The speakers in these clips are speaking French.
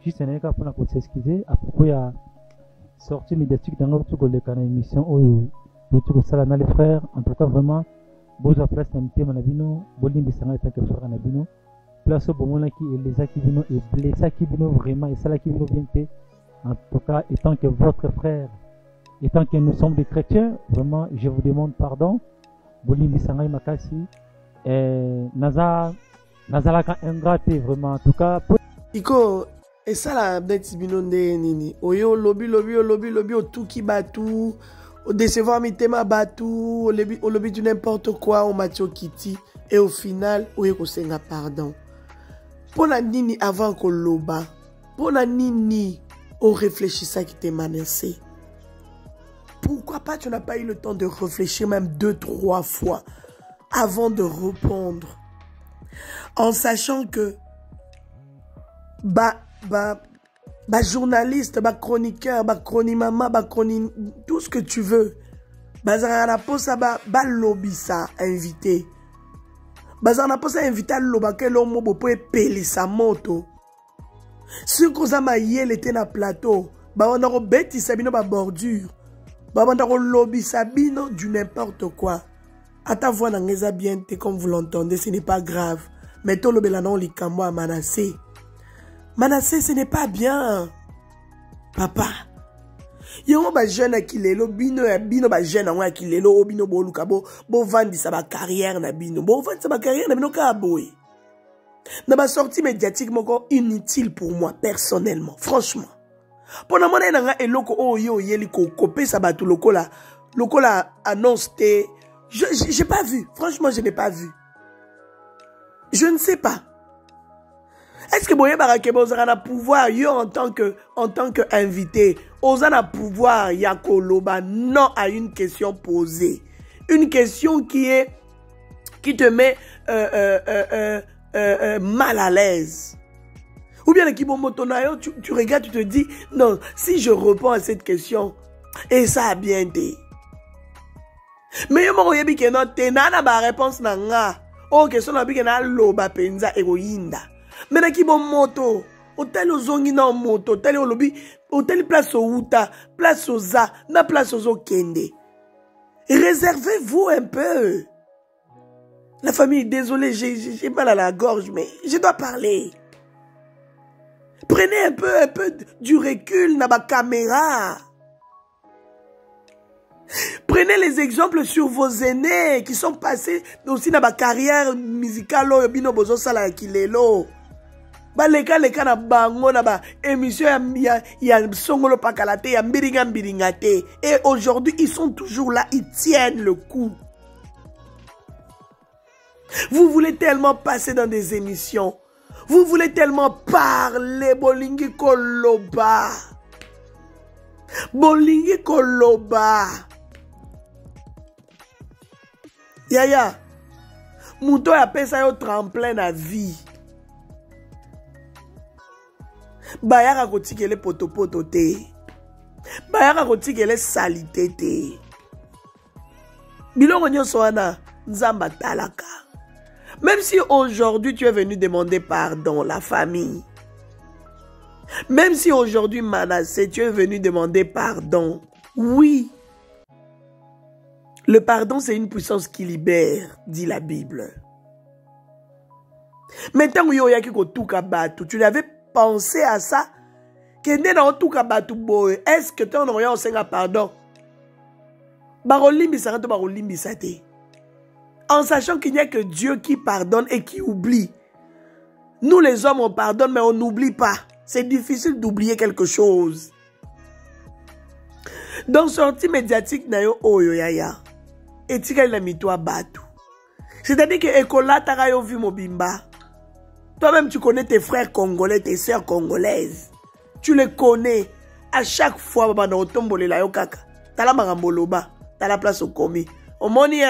juste un cas pour s'excuser à propos de la sortie médiatique dans notre émission où les frères, en tout cas vraiment, besoin place d'amitié manabino, bolim bisanga tant que frère manabino, place au bomona qui est les akibino et blessa kibino vraiment et ça la kibino bien fait. En tout cas, étant que votre frère, étant que nous sommes des chrétiens, vraiment, je vous demande pardon. Bolim bisanga makasi, nazalaka ingraté vraiment en tout cas. Iko et ça la bête bino nini, oyo lobby tout qui batu. Au décevoir mi tema batu, au lobby du n'importe quoi, au Mathieu Kitty, et au final, au yeko senga pardon. Pour la nini avant qu'on loba, pour la nini, on réfléchit ça qui t'est menacé. Pourquoi pas tu n'as pas eu le temps de réfléchir même 2-3 fois avant de répondre, en sachant que journaliste, chroniqueur, chronimama, tout ce que tu veux. Bazana posa lobby ça invité. Bazana posa invité à loba que l'homme peut payer sa moto. Si kozama yel était na plateau, on a bêti sabino ba bordure. On a lobby sabino du n'importe quoi. À ta voix n'angeza bien comme vous l'entendez, ce n'est pas grave. Mais to lobela non li kambo a Manassé. Manassé, ce n'est pas bien. Papa. Yo ba jeune qui lelo bino ba jeune en qui lelo bino bo luka bo vandi sa ba carrière na bino. Bo vandi sa ba carrière na bino ka boy. Na ba sortie médiatique moko inutile pour moi personnellement, franchement. Pona mona nga eloko o yo yeli ko kopé sa ba tout lokola annonce té. J'ai pas vu, franchement, je n'ai pas vu. Je ne sais pas. Est-ce que Boye Barakebo a pouvoir, yo en tant que invité, osana pouvoir yako loba non à une question posée, une question qui te met mal à l'aise. Ou bien l'équipe Motonayo, tu regardes, tu te dis non, si je réponds à cette question, et ça a bien été. Mais yo mo yebi ke non te nana ba réponse na nga. O question na bi ke na loba penza egoyinda. Mais qui bon moto, hôtel aux zongi na moto, hôtel au lobby, hôtel place au Outa, place aux za, na place aux Kende. Réservez-vous un peu. La famille, désolé, j'ai mal à la gorge, mais je dois parler. Prenez un peu du recul na ba caméra. Prenez les exemples sur vos aînés qui sont passés aussi dans ma carrière musicale. Bino bozo sala kilelo. Ba leka na bango na ba émission ya songolo pakalate ya mbiringate. Et aujourd'hui ils sont toujours là, ils tiennent le coup. Vous voulez tellement passer dans des émissions. Vous voulez tellement parler bolingi koloba. Bolingi koloba. Yaya, Mouto a pensé au tremplin à vie. Bayaka kotiki le potopoto te. Bayaka kotiki le salité te. Bilongo nyonso wana nzamba talaka. Même si aujourd'hui tu es venu demander pardon, la famille. Même si aujourd'hui Manassé, tu es venu demander pardon. Oui. Le pardon, c'est une puissance qui libère, dit la Bible. Maintenant, tu n'avais pensé à ça? Est-ce que tu as pardon? En sachant qu'il n'y a que Dieu qui pardonne et qui oublie. Nous les hommes, on pardonne, mais on n'oublie pas. C'est difficile d'oublier quelque chose. Donc, sortie médiatique, nayo oyo yaya. Et tika il a mis toi batu. C'est-à-dire que Ekola Tarayo vu Mobimba. Toi-même, tu connais tes frères congolais, tes sœurs congolaises. Tu les connais. À chaque fois, baba otombole la yokaka. Tala maramboloba. Tala place au komi. Au moni,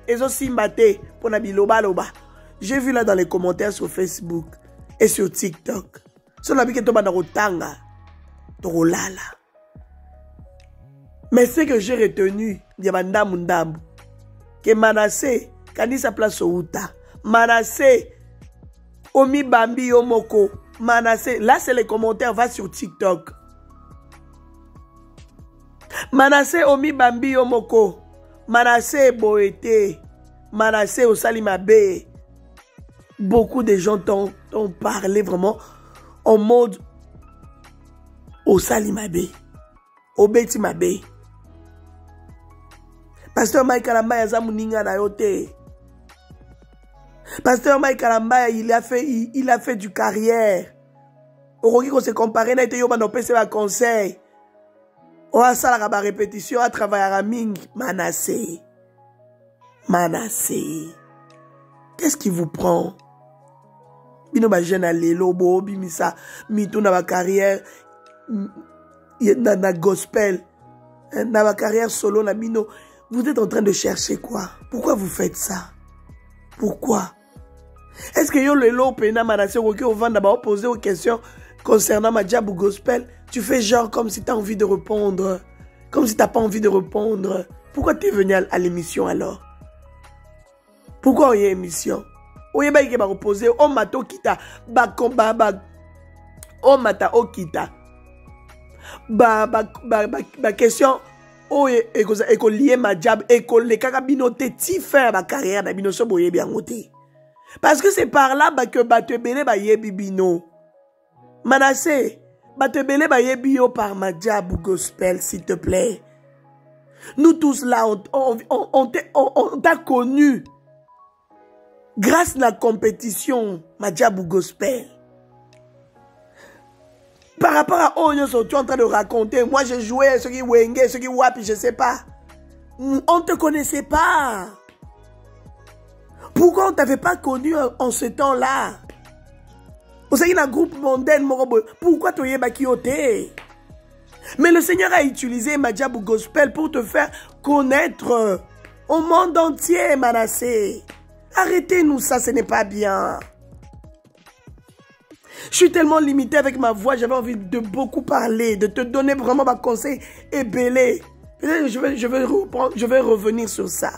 ezo simbate pour na biloba loba. J'ai vu là dans les commentaires sur Facebook et sur TikTok. Sur la bike toba na rotanga. Torolala. Mais ce que j'ai retenu, Diabanda Mundambu, que Manassé, quand il sa place au Outa, Manassé, Omi Bambi Yomoko, Manassé, là c'est les commentaires, va sur TikTok. Manassé Omi Bambi Omoko. Manassé Boete. Manassé Osalimabe. Beaucoup de gens t'ont parlé vraiment en mode Osalimabe. Obeti Mabe. Pasteur Mike Alamba yaza muninga na yote. Pasteur Mike Alamba il a fait du carrière. Oroki ko se comparer na été yo bando pese ba conseil. On a ça la répétition à travailler à Ming Manassé. Manassé. Qu'est-ce qui vous prend? Bino ba jeune alelo bo bimisa mito na ba carrière na gospel na ba carrière solo na bino. Vous êtes en train de chercher quoi? Pourquoi vous faites ça? Pourquoi? Est-ce que yo lelo pena Manassé ou que on va poser aux questions concernant ma diable ou gospel? Tu fais genre comme si tu as envie de répondre. Comme si tu n'as pas envie de répondre. Pourquoi tu es venu à l'émission alors? Pourquoi il y a émission? Oye ba yeke ba reposer o mato kita ba komba ba o mata o kita ba question oye eko lié ma diable eko le kaka binote ti faire ba carrière na bino so boye bien ngote. Parce que c'est par là que ba te belé ba yebi bino. Manassé, ba te belé ba yebi yo par ma diable gospel s'il te plaît. Nous tous là on t'a connu. Grâce à la compétition, Madjabou Gospel. Par rapport à Onyo, tu es en train de raconter. Moi, j'ai joué ce qui Wenge, ce qui Wapi, je ne sais pas. On ne te connaissait pas. Pourquoi on ne t'avait pas connu en ce temps-là? Vous savez, un groupe mondain, pourquoi tu es bakioté? Mais le Seigneur a utilisé Madjabou Gospel pour te faire connaître au monde entier, Manassé. Arrêtez-nous ça, ce n'est pas bien. Je suis tellement limité avec ma voix, j'avais envie de beaucoup parler, de te donner vraiment ma conseil et belé. Peut-être que je vais revenir sur ça.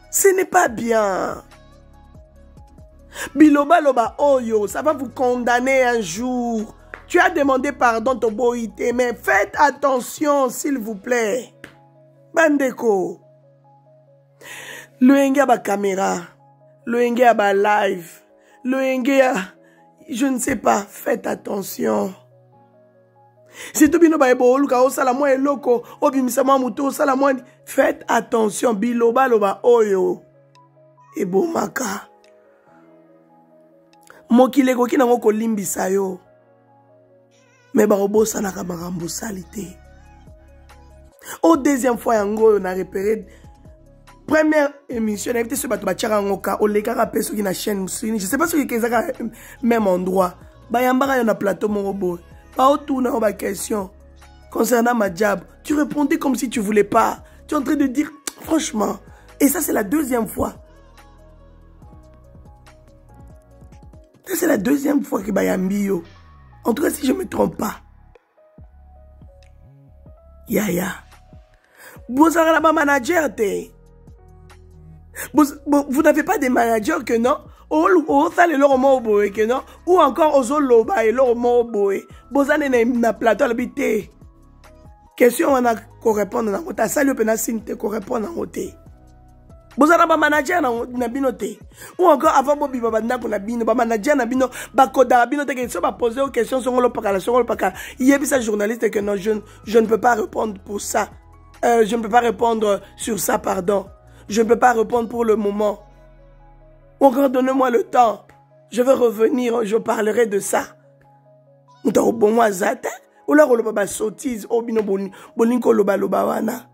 Ce n'est pas bien. Biloba loba oyo, ça va vous condamner un jour. Tu as demandé pardon, Toboïté, mais faites attention, s'il vous plaît. Bandeko. Le Enga ba caméra. Le Enga ba live. Le Enga, je ne sais pas, faites attention. Si tu bino ba ebo luka o sala mo eloko, obimisa mo muto o sala mo, faites attention, biloba loba oyo. Ebo maka. Mokile ko kina ngoko limbisa yo. Mais barobosa na kamarambo salité. Au deuxième fois yango on a repéré première émission invité sur bato bachara ngoka o lekaka peso ki na chaîne musini. Je sais pas si kezaka même endroit. Ba yambaka yo na plateau morobo. Ba otuna ba question concernant ma diable. Tu répondais comme si tu voulais pas. Tu es en train de dire franchement. Et ça c'est la deuxième fois. Ça c'est la deuxième fois que bayambi yo. En tout cas, si je ne me trompe pas. Yaya. Vous avez un manager. Vous n'avez pas des managers que non? Ou encore aux loba et l'oromo. Vous avez un plateau habité. Question on a qu'on répondre dans votre salle penasinte qu'on répond dans votre. Vous avez un manager na binote. Ou encore avant Bobi Babanda pour na bino, ba manager na bino, ba koda binote que ça va poser aux questions sur le pakala, sur le pakala. Il y a ça journaliste que non, je ne peux pas répondre pour ça. Je ne peux pas répondre sur ça, pardon. Je ne peux pas répondre pour le moment. Ou encore donnez-moi le temps. Je vais revenir, je parlerai de ça. Ou ta bon moi zata, ou là le baba sottise, ou bino bolinko loba loba wana.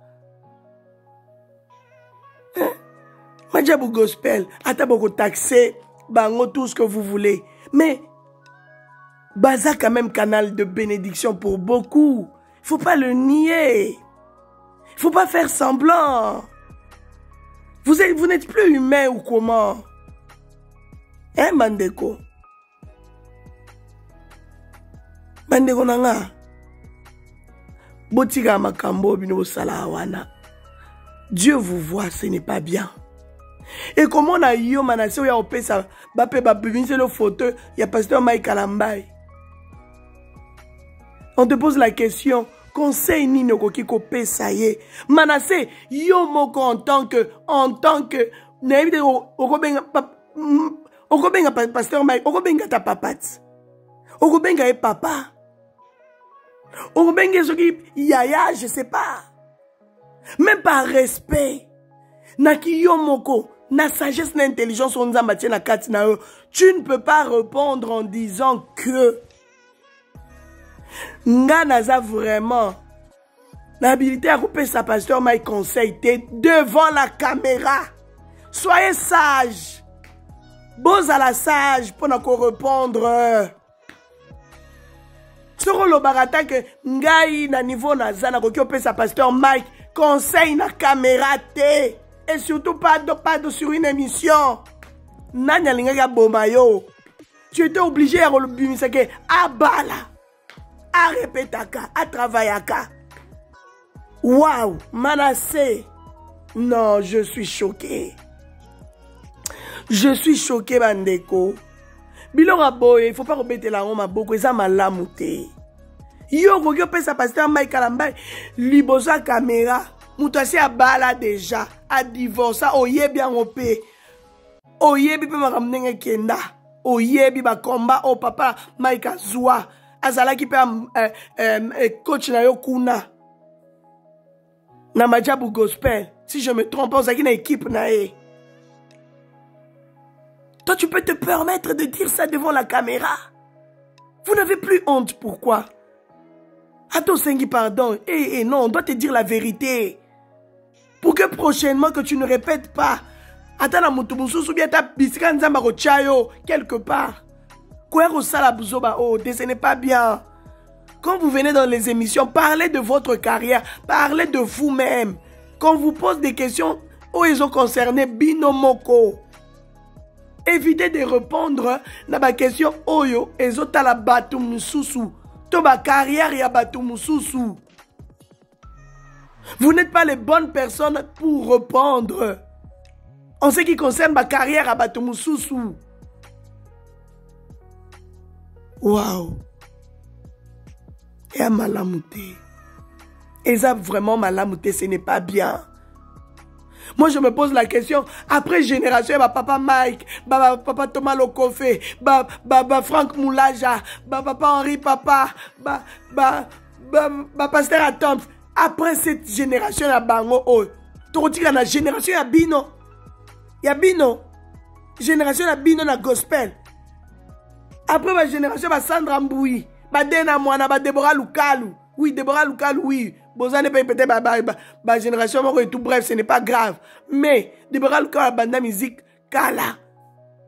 Madjabou Gospel, ataboko taxé, bango tout ce que vous voulez. Mais, Baza quand même canal de bénédiction pour beaucoup. Il ne faut pas le nier. Il ne faut pas faire semblant. Vous n'êtes plus humain ou comment? Hein, Mandeko? Mandeko nanga. Botika makambo bino sala wana. Dieu vous voit, ce n'est pas bien. Et comment on a eu Manassé, il y a opé ça, le photo, il y a pasteur Mike Kalambai. On te pose la question, conseil ni no koki kopé ça y est. Manassé, yo moko en tant que, naïve okobenga pasteur Mike, okobenga ta papat. Okobenga papa. Okobenga soki yaya, je sais pas. Même par respect. Naki yo moko. Na sagesse, na intelligence, on a matière na kat na eux. Tu ne peux pas répondre en disant que nga naza vraiment l'habilité à couper sa pasteur Mike conseil devant la caméra. Soyez sage. Bose à la sage pour nous répondre. Sur le barata que ngai na niveau naza na couper sa pasteur Mike conseil na caméra te. Et surtout pas de sur une émission. Nanya linga bomayo. Tu étais obligé à rebumisa que abala. À répéter à travailler. Waouh, Manassé. Non, je suis choqué. Je suis choqué, Bandeko. Bilora boy, il faut pas remettre la honte à beaucoup. Ça m'a lamouté. Yo, vous pesa pasteur Mike Kalambai. Libosa caméra. Moutasi a bala déjà. A divorce. Oye bien opé. Oye bi pe makamnenge kenda. Oye bi ba combat. Oh papa Mike Azua. Azala qui peut coach na yo kuna. Na majabu gospel. Si je me trompe, on a une équipe na e. Toi, tu peux te permettre de dire ça devant la caméra. Vous n'avez plus honte, pourquoi? Attends, Sengi, pardon. Non, on doit te dire la vérité. Pour que prochainement, que tu ne répètes pas. Attends, la moutoumousou, ou bien ta bisika nzamba rochayo, quelque part. Oh, ce n'est pas bien. Quand vous venez dans les émissions, parlez de votre carrière, parlez de vous-même. Quand on vous pose des questions, oh, ils ont concerné Binomoko. Évitez de répondre à ma question, oh yo, ils ont la batumususu. To ma carrière ya batumususu. Vous n'êtes pas les bonnes personnes pour répondre. En ce qui concerne ma carrière à batumususu. Waouh. Et à malamouté. Et ça vraiment malamouté, ce n'est pas bien. Moi je me pose la question, après génération, papa Mike, papa Thomas Lokofé, Franck Moulaja, papa Henri Papa, pasteur Atom. Après cette génération à Bango, tu retires la génération à Bino. Il y a Bino. Génération à Bino na gospel. Après ma génération, Sandra Mboui, Dena Moana, Deborah Lukalu. Oui, Deborah Lukalu, oui. Bozan n'est pas peut-être ma génération, et tout bref, ce n'est pas grave. Mais, Deborah Lukalu, banda musique, Kala.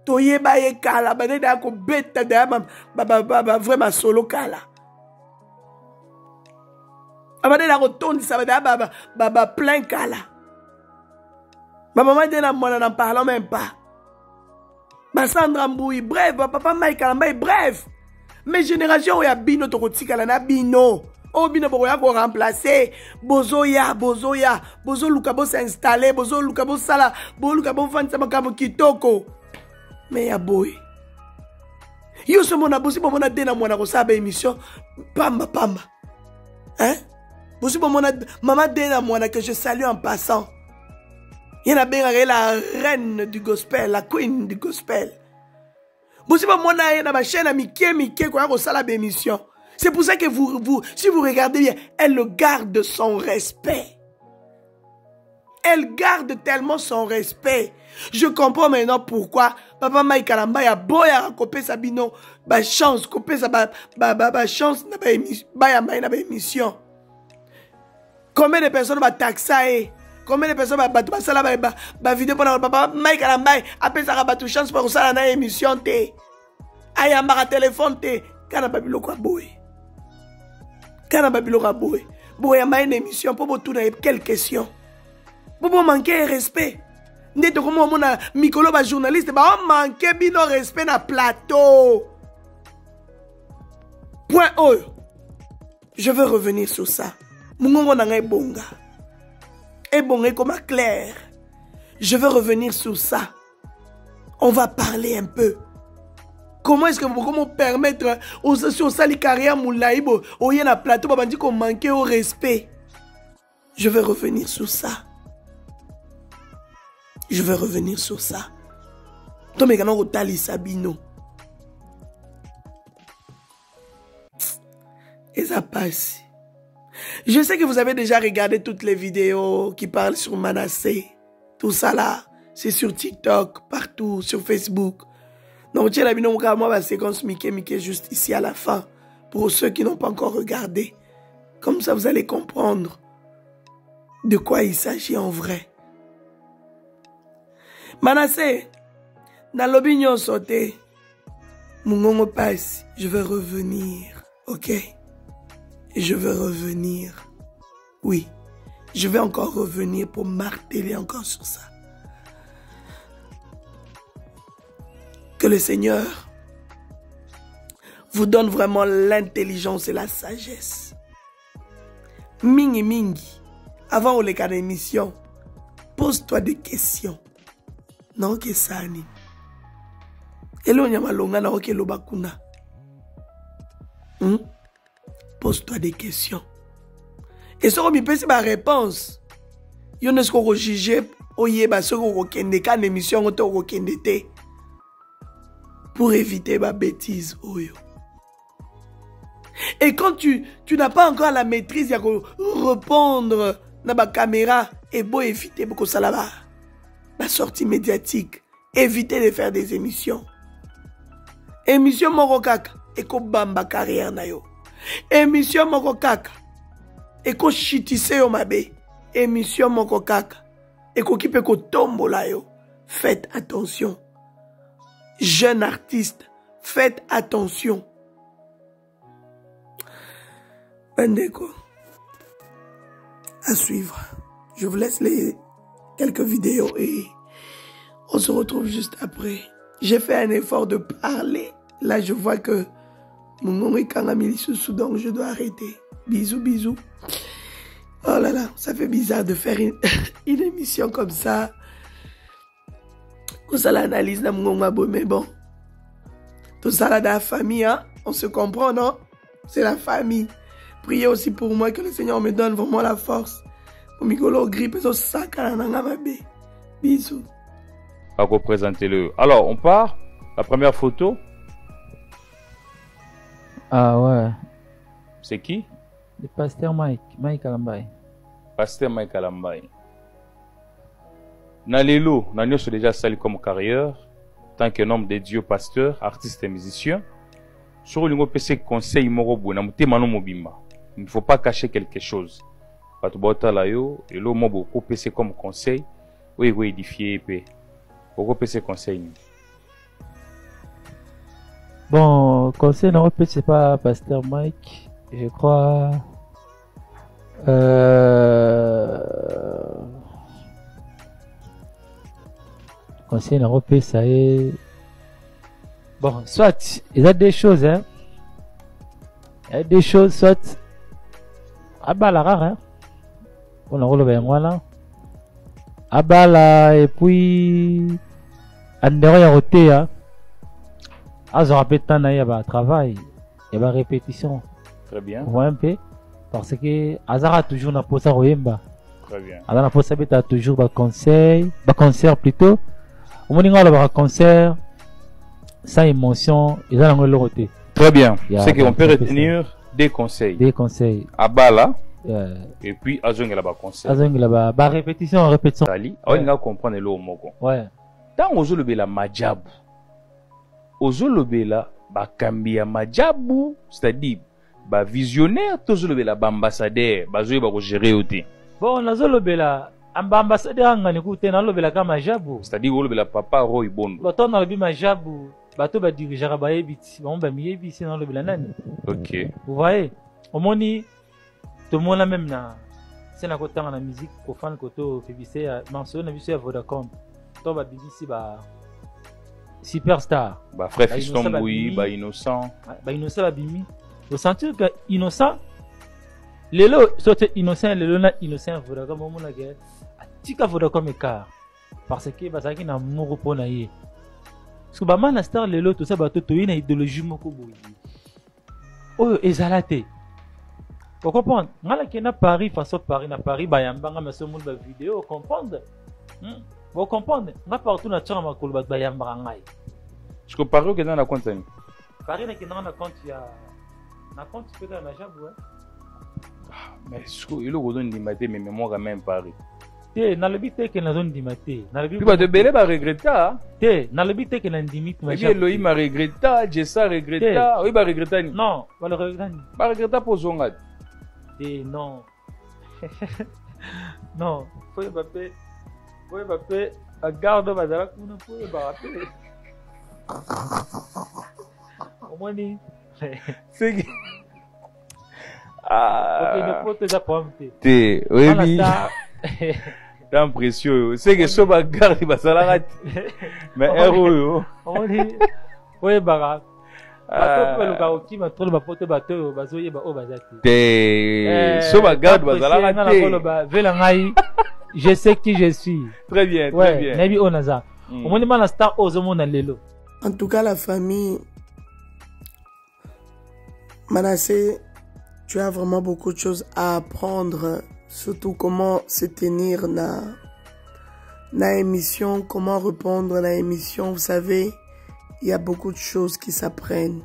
Toye baye Kala, banda ko beta de vraiment solo Kala. Abade la rotonde, ça va plein Kala. Ma maman Dena Moana n'en parlant même pas. Sandra Mboui, bref, papa Mike Kalambai, bref. Mes générations, il y a Bino Tokotika, la Bino. Oh, Bino Boya pour remplacer. Bozoya, Bozo Lukabo s'installer, Bozo Lukabo Sala, Bozo Lukabo Fansamakamo Kitoko. Mais ya boy. Yo se mona bosi bo mona dena mwana ko sabe émission. Pamba. Hein? Bosi bo mona maman dena mwana que je salue en passant. Il y en a bien la reine du gospel, la queen du gospel. C'est pour ça que si vous regardez bien, elle garde son respect. Elle garde tellement son respect. Je comprends maintenant pourquoi papa Mike Kalamba a beau à copier sa bino, ba chance, copier sa chance na émission. Combien de personnes va taxer? Combien de personnes va ça la vidéo pour papa Mike Kalamba appelle ça rabattu chance pour ça la émission té. Ayamba téléphone té. Kana babilo kwa boy. Kana babilo kwa boy. Boy a une émission pour vous tourner quelle question. Pour vous manquer respect. N'est comme on a Mikolo ba journaliste ba on manquer bino respect na plateau. Point O. Je veux revenir sur ça. Mungongo na ngai bonga. Et bon, et comme clair, je veux revenir sur ça. On va parler un peu. Comment est-ce que vous pouvez permettre aux sali carrière moulaïbo au yena plateau babandi qu'on manquait au respect. Je vais revenir sur ça. Je vais revenir sur ça. Tomé kana otali sabino. Et ça passe. Je sais que vous avez déjà regardé toutes les vidéos qui parlent sur Manasseh. Tout ça là, c'est sur TikTok, partout, sur Facebook. Donc, tiens, la vidéo, moi, la séquence Mickey juste ici à la fin. Pour ceux qui n'ont pas encore regardé. Comme ça, vous allez comprendre de quoi il s'agit en vrai. Manasseh, dans l'opinion sauté, mon passe, je vais revenir, ok? Je vais revenir. Oui, je vais encore revenir pour marteler encore sur ça. Que le Seigneur vous donne vraiment l'intelligence et la sagesse. Mingi mingi, avant les cas d'émission, pose-toi des questions. Non, que ça ni. Elo nyama longa na oke lobakuna. Pose-toi des questions. Et ce qu'on me pèse ma réponse. Yon est-ce qu'on juge oye ba ce qu'on kende kan émission on to kende te. Pour éviter ma bêtise oyo. Et quand tu n'as pas encore la maîtrise, il y a que répondre dans ma caméra et beau éviter beaucoup ça là-bas. La sortie médiatique. Éviter de faire des émissions. Émission Morokaka. Et ko bamba carrière na yo. Émission Morokaka. Et ko chitise yo mabe. Émission Morokaka. Et ko kipe ko tombo la yo. Faites attention. Jeunes artistes. Faites attention. Bendeko. À suivre. Je vous laisse les quelques vidéos et on se retrouve juste après. J'ai fait un effort de parler. Là, je vois que mon nom est Kangamili Soussou, donc je dois arrêter. Bisous, bisous. Oh là là, ça fait bizarre de faire une émission comme ça. Où ça l'analyse dans mon mabo, mais bon. Tout ça là dans la famille, hein? On se comprend, non? C'est la famille. Priez aussi pour moi que le Seigneur me donne vraiment la force. Pour Mikolo grippe, so saka na ngamabe. Bisous. À représenter-le. Alors, on part. La première photo. Ah ouais. C'est qui? Le pasteur Mike Alambaye. Pasteur Mike Alambaye. Nalelo, Nanyo sont déjà sali comme carrière, tant qu'un homme de Dieu, pasteur, artiste et musicien. Sur le PC conseil morobo, il ne faut pas cacher quelque chose. Patubota layo, et l'homme beaucoup PC comme conseil, oui, oui, édifier, beaucoup PC conseil. Bon, conseil non c'est pas pasteur Mike, je crois. Conseil non ça est. Bon, soit il y a des choses, hein. Il y a des choses, soit à bas la rare, hein. On a relevé un voilà. À bas là, et puis en derrière au thé, hein. Ah, je rappelle tant il y a travail, il y a répétition. Très bien. Vous voyez un peu, parce que Azara toujours n'a pas ça royemba. Très bien. Azara n'a pas ça bête toujours bas conseil, bas concert plutôt. Au moment où on a concert, sans émotion, ils ont le côté. Très bien. C'est qu'on peut retenir des conseils. Des conseils. À bas là. Et puis Azong là-bas conseil. Azong là-bas, bah répétition, répétition. Sali, on va comprendre le moko. Ouais. Tant aux le la majabu. Ozolobela bakambia majabu, c'est-à-dire ba visionnaire tozolobela ba ambassadeur bazoye ba ko gérer oté. Bon nazolobela ambassadeur ngani kute na lobela kama majabu, c'est-à-dire olobela papa Roy Bondo. Bato na lobi majabu, bato ba dirigeant ba yebiti, ba mba miyebisi na lobela nani. OK. Vous voyez, omoni tout le monde même na c'est na kota na musique ko fan koto BBC mention na biso ya Vodacom. To ba BBC ba Superstar. Bah frère Fiston Bouyi, bah innocent. Bah innocent ba bimi. Vous sentez que innocent. Lelo, soit innocent, lelo na innocent, vous regardez mon gars. tika Vodacom écart parce que bazaki na moko pona ye parce que ba man star lelo tout ça bato to ina idéologie moko boyi oyo ezalate vous comprenez ngala ki na Paris façon Paris na Paris bayambanga mais ce monde ba vidéo comprendre vous comprenez nga partout na tsama makolo ba bayambanga ngai je que Paris que dans la compte ni Paris na ki na compte ya na compte peut na jabu mais ce que il le donne d'imité mais mémoire même Paris te na lobi te ke na zone dimate na lobi ba de belé ba regretta te na lobi te ke na ndimite mais Elohim a regretta Jessa regretta oui ba regretta ni non ba le regretta ni ba regretta pour zonga te non non faut Mbappé garde bazala kuna faut Mbappé au moins ni c'est que ok ne faut te apprendre te oui tant précieux c'est que so ba garde bazala mais héros on dit oui baga bato luka okima tolo bapote bato bazoyeba o bazati te so ba garde bazala te vela ngai je sais qui je suis très bien nabi onaza au moins na star ozomona lelo. En tout cas, la famille, Manassé, tu as vraiment beaucoup de choses à apprendre, surtout comment se tenir dans l'émission, comment répondre à l'émission. Vous savez, il y a beaucoup de choses qui s'apprennent.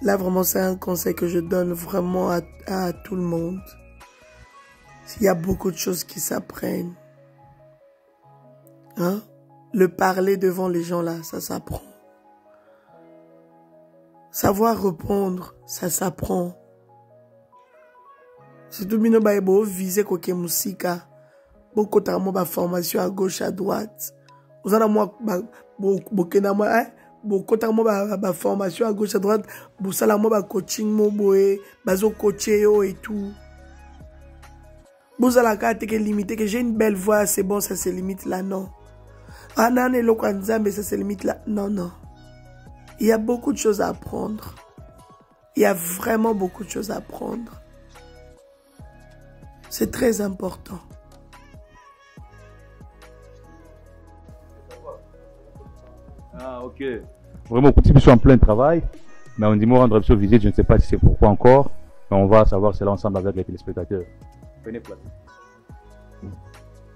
Là, vraiment, c'est un conseil que je donne vraiment à tout le monde. Il y a beaucoup de choses qui s'apprennent. Hein? Le parler devant les gens là, ça s'apprend. Savoir répondre, ça s'apprend. Surtout bino ba ebo viser koke musika. Beaucoup de formation à gauche à droite. Vous en avez moi bokena moi beaucoup de formation à gauche à droite. Vous sala moi coaching mo boé, bazo coacher yo et tout. Vous allez carte que limité que j'ai une belle voix, c'est bon, ça se limite là non. Ah non, mais ça se limite là. Non, non. Il y a beaucoup de choses à apprendre. Il y a vraiment beaucoup de choses à apprendre. C'est très important. Ah, ok. Vraiment, petit peu en plein travail. Mais on dit moi rendre sur visite, je ne sais pas si c'est pourquoi encore. Mais on va savoir cela ensemble avec les téléspectateurs. Prenez place.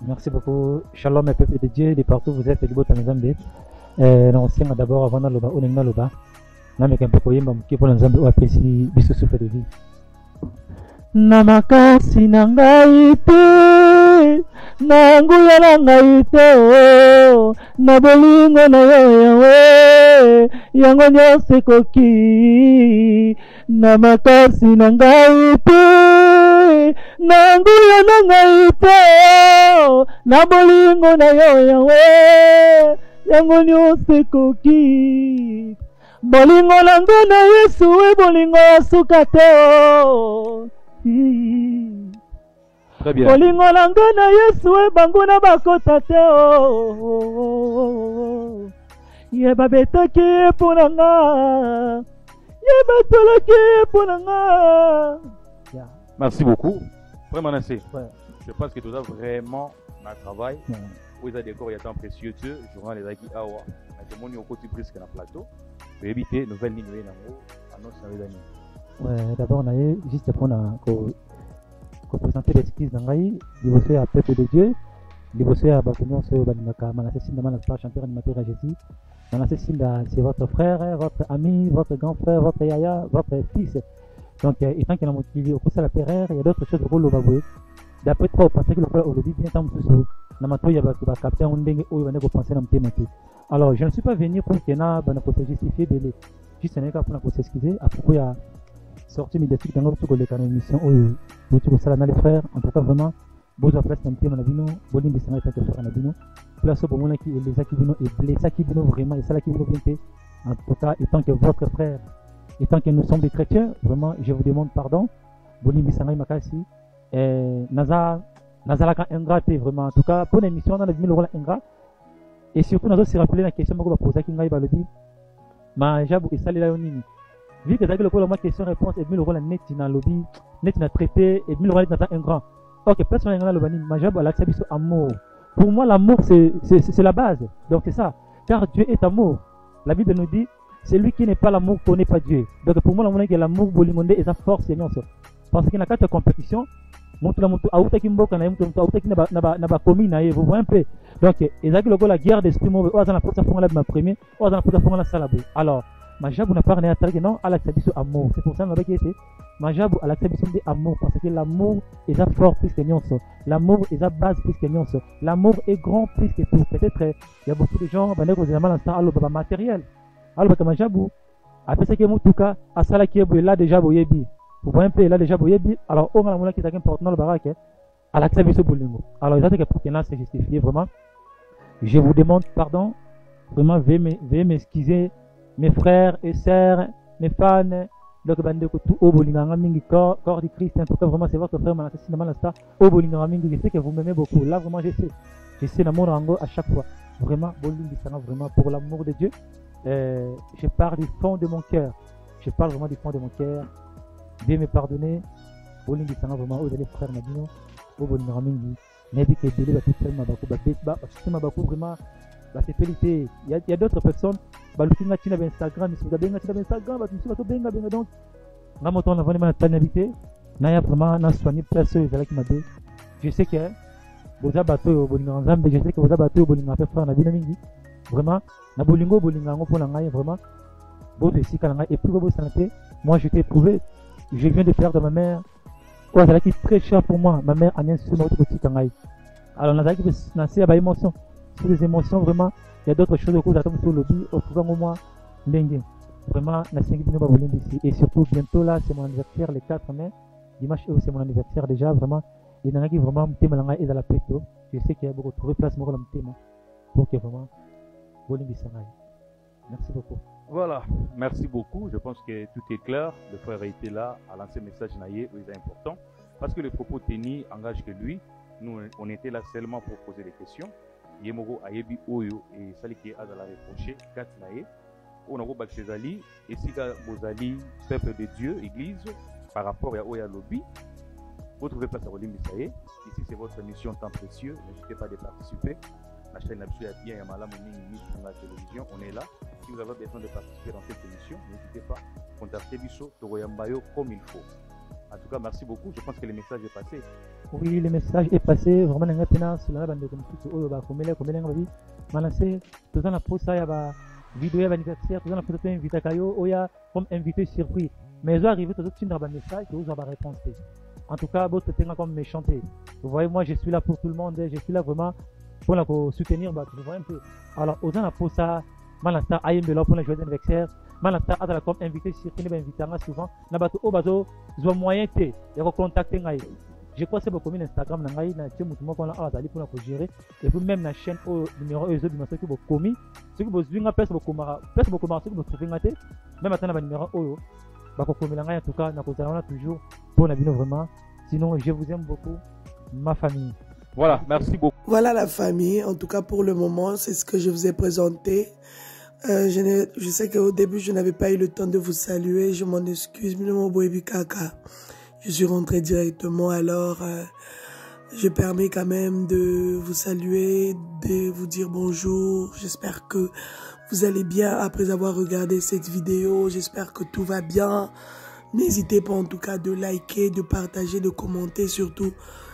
Merci beaucoup. Shalom et peuple de Dieu, de partout vous êtes, Libo Tanzambé. On tient d'abord avant d'aloba, on est dans l'oba. Là, mais quand on peut y aller, pour l'ensemble, on apprécie biso souffle de vie. Namakasi nangai te, nanguya nangai te, o, na bolingo na yo yawe, yango nyose koki. Namakasi nangai te, nanguya nangai te, o, na bolingo na yo yawe, yango nyose koki. Bolingo nango na Yesu, bolingo ya suka te o. Très bien. Bolingo nango na Yesu bango na bakota te o. Yeba betaki pona nga. Yeba tolaki pona nga. Merci beaucoup. Vraiment merci. Je pense que tout ça vraiment un travail. Où il y a des corps, il y a tant précieux Dieu. Je rends les acquis à moi. Je monte au côté presque dans le plateau. Pour éviter nouvelle ligne de annonce avec les amis. Ouais, d'abord on a juste pour présenter l'excuse d'Angaï, libosser à peuple de Dieu, libosser à Bakonyon sur Banimaka, Manassé Manaspa, chanteur animateur à Jésus. Manassé c'est votre frère, votre ami, votre grand frère, votre yaya, votre fils. Donc, étant qu'il a motivé au cours de la période, il y a d'autres choses pour le baboué. D'après toi, parce que le frère Olobi vient tant de choses. Namato ya ba capter un dengue ou il va penser dans le thème. Alors, je ne suis pas venu pour qu'il y ait un justifié belé. Juste un pour s'excuser. À propos, il y a sorti médiatique dans notre émission où vous ça les frères. En tout cas, vraiment, vous avez place un thème à la vino, vous avez des sénats qui sont à la vino. Place au moment qui les akibino et les akibino vraiment, et ça qui vino bien. En tout cas, étant que votre frère, étant que nous sommes des chrétiens, vraiment, je vous demande pardon. Vous avez des sénats makasi. Nazalaka ingraté vraiment. En tout cas, pour l'émission, on a 10 000 € ingrat. Et surtout, nous avons se rappelé la question que vous posez à Kingaï Balobi. Mais j'avoue que ça, c'est là où vu que vous avez la question réponse et 1000 € net dans le lobby, net dans traité et 1000 € dans un grand. Ok, personne n'a le bani. Majab ala sabiso amour. Pour moi, l'amour, c'est la base. Donc, c'est ça. Car Dieu est amour. La Bible nous dit, celui qui n'est pas l'amour connaît pas Dieu. Donc, pour moi, l'amour, bolingonde est sa force. Parce qu'il n'y a qu'à ta compétition. Vous voyez un peu. Donc, la guerre d'esprit, alors, Majab n'a pas rien non, à la sabiso amour. C'est pour ça que je Majab à la sabiso amour. Parce que l'amour est sa force plus que nyonso. L'amour est sa base plus que nyonso. L'amour est grand plus que tout. Peut-être, il y a beaucoup de gens qui ont matériel. Alors, Majabou, après ce que en tout cas, à ça qui est là déjà, vous voyez, vous voyez un peu là déjà, vous voyez, alors, on a un qui est important le baraque, à la sabiso bolingo. Alors, il y a pour que là, c'est justifié vraiment. Je vous demande pardon. Vraiment, veuillez m'excuser. Mes frères et sœurs, mes fans, donc tout au bolinganga mingi corps du Christ, en tout cas vraiment c'est votre frère Manassé Sinama Lasta au bolinganga mingi, je sais que vous m'aimez beaucoup, là vraiment je sais l'amour rango à chaque fois, vraiment bolingi sana vraiment pour l'amour de Dieu, je parle du fond de mon cœur, je parle vraiment du fond de mon cœur, Dieu me pardonner, bolingi sana vraiment aux élèves frères Nadino, au bolinganga mingi, n'ébite que délai tout seul ma bakou vraiment. C'est félicité. Il y a d'autres personnes qui ont Instagram, ils sont Instagram, donc je sais que vous avez battu au bolingo, je sais que vous avez battu au bolingo, vraiment, na bolingo vraiment, et puis vous santé, moi je t'ai éprouvé, je viens de perdre ma mère, qui est très cher pour moi, ma mère a bien sur notre petit kangai. Alors, on a dit émotion. Sur les émotions, vraiment, il y a d'autres choses au cours de le lobby, au courant au mois, vraiment, et surtout, bientôt là, c'est mon anniversaire, le 4 mai. Dimanche, c'est mon anniversaire déjà, vraiment. Et il y a qui vraiment, est dans la péto. Je sais qu'il y a beaucoup de place, pour que vraiment, merci beaucoup. Voilà, merci beaucoup. Je pense que tout est clair. Le frère a été là à lancer le message naïe, c'est important. Parce que les propos tenus engagent que lui. Nous, on était là seulement pour poser des questions. Yemoro ayebi oyo et sali qui a la reproché kat nae on a robak cezali et si bozali peuple de Dieu église par rapport à oya lobby vous trouvez place à Olimbi Saye. Ici c'est votre émission temps précieux, n'hésitez pas de participer. La chaîne Absolue a bien Yamala Moni sur la télévision, on est là. Si vous avez besoin de participer dans cette émission, n'hésitez pas, contactez Bisso Toroyambayo comme il faut. En tout cas, merci beaucoup. Je pense que le message est passé. Oui, le message est passé. Vraiment, la bande de comme Manassé, tout dans la pause, il y a vidéo d'anniversaire, tout dans la photo invité Kayo, Oya comme invité surpris. Mais ils arrivent tout de suite dans le message et vous avez réponse. En tout cas, votre thème comme méchanté. Vous voyez, moi, je suis là pour tout le monde. Je suis là vraiment pour la soutenir. Vous voyez un peu. Alors, aux gens la pause, Manassé, Ayem de là pour le joyeux anniversaire. Malata a comme invité sur qui nous invitera souvent na bato o bazo zo moyen te ya contacter ngai. Je crois que c'est beaucoup Instagram na ngai na temu tumo ko na azali pour la gérer et puis même na chaîne au numéro ezo bi maso ki bo komi ce que vous zwinga pesa beaucoup mara ce que vous trouvez ngate même atana ba numéro oyo ba ko komi ngai en tout cas na ko zala toujours pour la bino vraiment. Sinon je vous aime beaucoup ma famille. Voilà, merci beaucoup. Voilà la famille, en tout cas pour le moment, c'est ce que je vous ai présenté. Je sais qu'au début, je n'avais pas eu le temps de vous saluer. Je m'en excuse. Je suis rentré directement. Alors, je permets quand même de vous saluer, de vous dire bonjour. J'espère que vous allez bien après avoir regardé cette vidéo. J'espère que tout va bien. N'hésitez pas en tout cas de liker, de partager, de commenter surtout.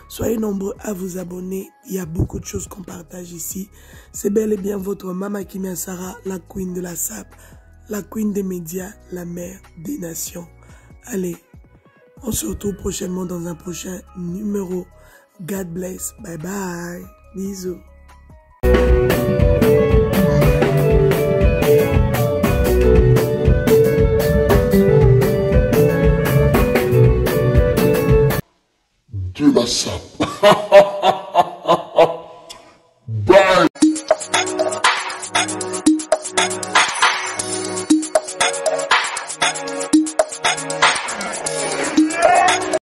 Soyez nombreux à vous abonner. Il y a beaucoup de choses qu'on partage ici. C'est bel et bien votre Mama Kimia Sarah, la queen de la SAP, la queen des médias, la mère des nations. Allez, on se retrouve prochainement dans un prochain numéro. God bless. Bye bye. Bisous. De la SAP. Bye.